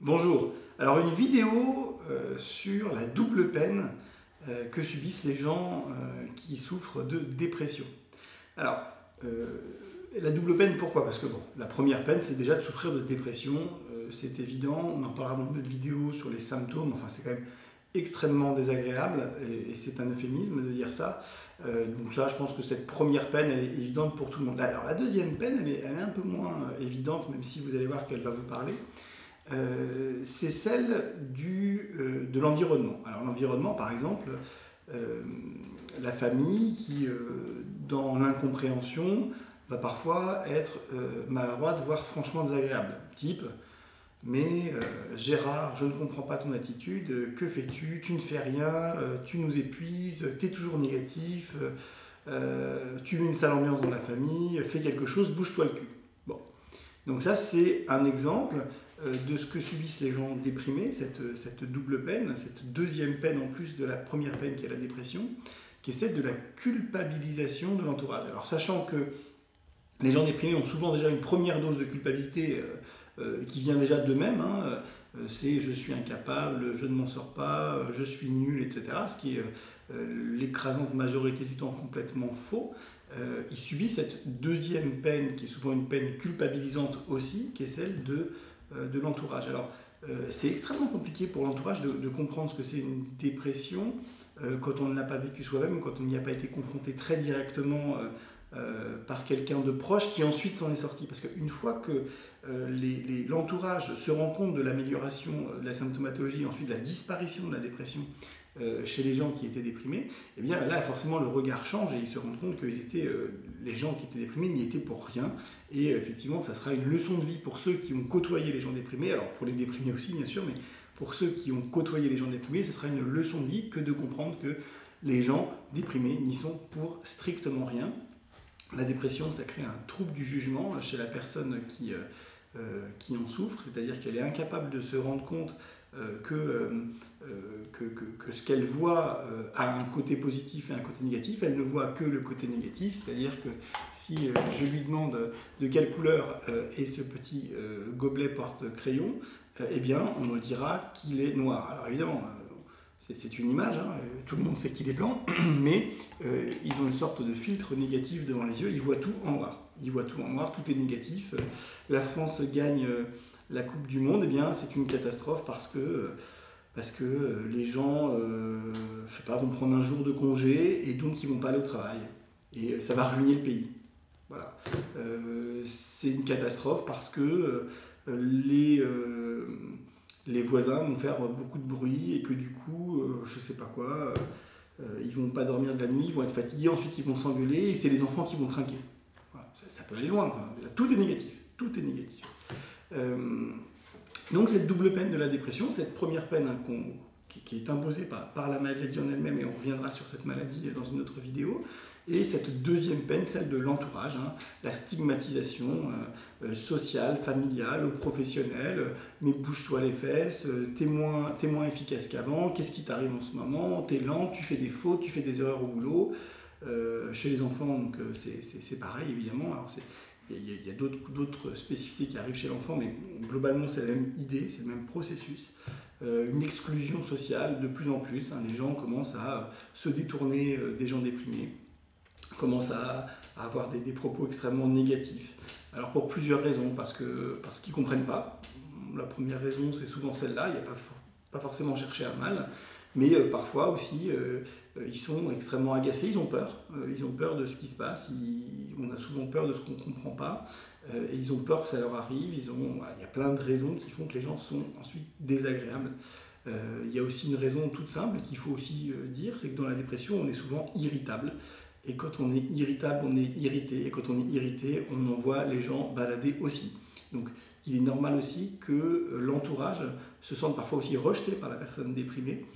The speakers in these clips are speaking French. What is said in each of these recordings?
Bonjour, alors une vidéo sur la double peine que subissent les gens qui souffrent de dépression. Alors, la double peine, pourquoi? Parce que bon, la première peine, c'est déjà de souffrir de dépression, c'est évident, on en parlera dans une autre vidéo sur les symptômes, enfin c'est quand même extrêmement désagréable, et c'est un euphémisme de dire ça. Donc ça, je pense que cette première peine, elle est évidente pour tout le monde. Alors la deuxième peine, elle est un peu moins évidente, même si vous allez voir qu'elle va vous parler. C'est celle de l'environnement. Alors l'environnement, par exemple, la famille qui, dans l'incompréhension, va parfois être maladroite, voire franchement désagréable. Type, mais Gérard, je ne comprends pas ton attitude, que fais-tu? Tu ne fais rien, tu nous épuises, tu es toujours négatif, tu mets une sale ambiance dans la famille, fais quelque chose, bouge-toi le cul. Bon. Donc ça, c'est un exemple de ce que subissent les gens déprimés, cette double peine, cette deuxième peine en plus de la première peine qui est la dépression, qui est celle de la culpabilisation de l'entourage. Alors sachant que les gens déprimés ont souvent déjà une première dose de culpabilité qui vient déjà d'eux-mêmes, hein, c'est je suis incapable, je ne m'en sors pas, je suis nul, etc. Ce qui est l'écrasante majorité du temps complètement faux. Ils subissent cette deuxième peine, qui est souvent une peine culpabilisante aussi, qui est celle de l'entourage. Alors, c'est extrêmement compliqué pour l'entourage de comprendre ce que c'est une dépression quand on ne l'a pas vécu soi-même, quand on n'y a pas été confronté très directement par quelqu'un de proche qui ensuite s'en est sorti. Parce qu'une fois que l'entourage se rend compte de l'amélioration de la symptomatologie, ensuite de la disparition de la dépression chez les gens qui étaient déprimés, eh bien là forcément le regard change et ils se rendent compte que les gens qui étaient déprimés n'y étaient pour rien, et effectivement ça sera une leçon de vie pour ceux qui ont côtoyé les gens déprimés, alors pour les déprimés aussi bien sûr, mais pour ceux qui ont côtoyé les gens déprimés, ce sera une leçon de vie que de comprendre que les gens déprimés n'y sont pour strictement rien. La dépression, ça crée un trouble du jugement chez la personne qui en souffre, c'est-à-dire qu'elle est incapable de se rendre compte que ce qu'elle voit a un côté positif et un côté négatif. Elle ne voit que le côté négatif, c'est-à-dire que si je lui demande de quelle couleur est ce petit gobelet porte-crayon, eh bien on me dira qu'il est noir. Alors évidemment, c'est une image, hein, tout le monde sait qu'il est blanc, mais ils ont une sorte de filtre négatif devant les yeux, ils voient tout en noir. Ils voient tout en noir, tout est négatif. La France gagne la Coupe du Monde, eh bien c'est une catastrophe parce que les gens je sais pas, vont prendre un jour de congé et donc ils vont pas aller au travail. Et ça va ruiner le pays. Voilà. C'est une catastrophe parce que les voisins vont faire beaucoup de bruit et que du coup, je sais pas quoi, ils vont pas dormir de la nuit, ils vont être fatigués, ensuite ils vont s'engueuler et c'est les enfants qui vont trinquer. Voilà. Ça peut aller loin, enfin, tout est négatif. Tout est négatif. Donc cette double peine de la dépression, cette première peine qui est imposée par la maladie en elle-même, et on reviendra sur cette maladie dans une autre vidéo, et cette deuxième peine, celle de l'entourage, hein, la stigmatisation sociale, familiale, professionnelle, mais bouge-toi les fesses, t'es moins efficace qu'avant, qu'est-ce qui t'arrive en ce moment, t'es lent, tu fais des fautes, tu fais des erreurs au boulot. Chez les enfants, donc c'est pareil évidemment. Alors il y a d'autres spécificités qui arrivent chez l'enfant, mais globalement c'est la même idée, c'est le même processus. Une exclusion sociale de plus en plus, hein, les gens commencent à se détourner des gens déprimés, commencent à avoir des propos extrêmement négatifs. Alors pour plusieurs raisons, parce qu'ils ne comprennent pas. La première raison c'est souvent celle-là, il n'y a pas forcément cherché à mal, mais parfois aussi ils sont extrêmement agacés, ils ont peur de ce qui se passe, on a souvent peur de ce qu'on ne comprend pas, et ils ont peur que ça leur arrive, voilà, il y a plein de raisons qui font que les gens sont ensuite désagréables. Il y a aussi une raison toute simple qu'il faut aussi dire, c'est que dans la dépression on est souvent irritable, et quand on est irritable on est irrité, et quand on est irrité on envoie les gens balader aussi. Donc il est normal aussi que l'entourage se sente parfois aussi rejeté par la personne déprimée,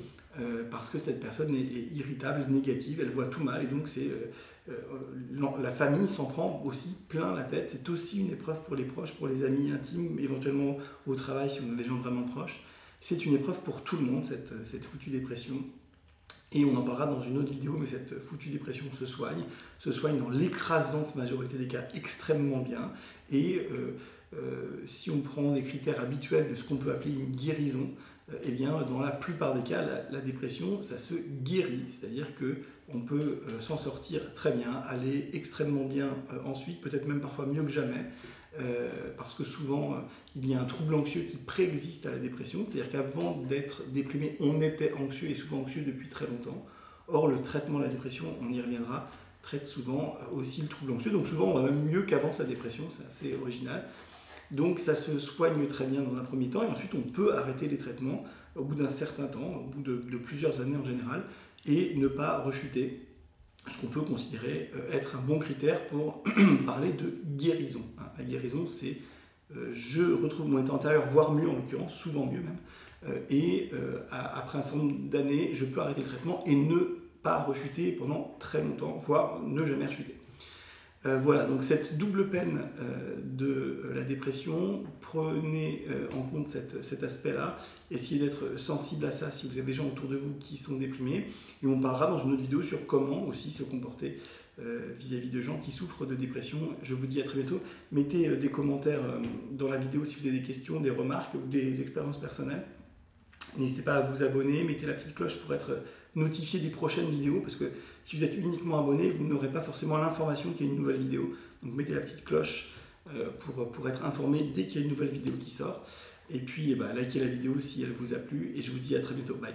parce que cette personne est irritable, négative, elle voit tout mal, et donc la famille s'en prend aussi plein la tête. C'est aussi une épreuve pour les proches, pour les amis intimes, éventuellement au travail si on a des gens vraiment proches. C'est une épreuve pour tout le monde, cette foutue dépression. Et on en parlera dans une autre vidéo, mais cette foutue dépression se soigne dans l'écrasante majorité des cas extrêmement bien, et si on prend des critères habituels de ce qu'on peut appeler une guérison, eh bien, dans la plupart des cas, la dépression, ça se guérit. C'est-à-dire qu'on peut s'en sortir très bien, aller extrêmement bien ensuite, peut-être même parfois mieux que jamais, parce que souvent, il y a un trouble anxieux qui préexiste à la dépression. C'est-à-dire qu'avant d'être déprimé, on était anxieux et souvent anxieux depuis très longtemps. Or, le traitement de la dépression, on y reviendra, traite souvent aussi le trouble anxieux. Donc souvent, on va même mieux qu'avant sa dépression, c'est assez original. Donc ça se soigne très bien dans un premier temps et ensuite on peut arrêter les traitements au bout d'un certain temps, au bout de plusieurs années en général, et ne pas rechuter, ce qu'on peut considérer être un bon critère pour parler de guérison. La guérison, c'est je retrouve mon état antérieur, voire mieux en l'occurrence, souvent mieux même, et après un certain nombre d'années, je peux arrêter le traitement et ne pas rechuter pendant très longtemps, voire ne jamais rechuter. Voilà, donc cette double peine de la dépression, prenez en compte cet aspect-là, essayez d'être sensible à ça si vous avez des gens autour de vous qui sont déprimés, et on parlera dans une autre vidéo sur comment aussi se comporter vis-à-vis de gens qui souffrent de dépression. Je vous dis à très bientôt. Mettez des commentaires dans la vidéo si vous avez des questions, des remarques ou des expériences personnelles. N'hésitez pas à vous abonner, mettez la petite cloche pour être notifié des prochaines vidéos, parce que si vous êtes uniquement abonné, vous n'aurez pas forcément l'information qu'il y a une nouvelle vidéo. Donc mettez la petite cloche pour être informé dès qu'il y a une nouvelle vidéo qui sort. Et puis likez la vidéo si elle vous a plu, et je vous dis à très bientôt. Bye.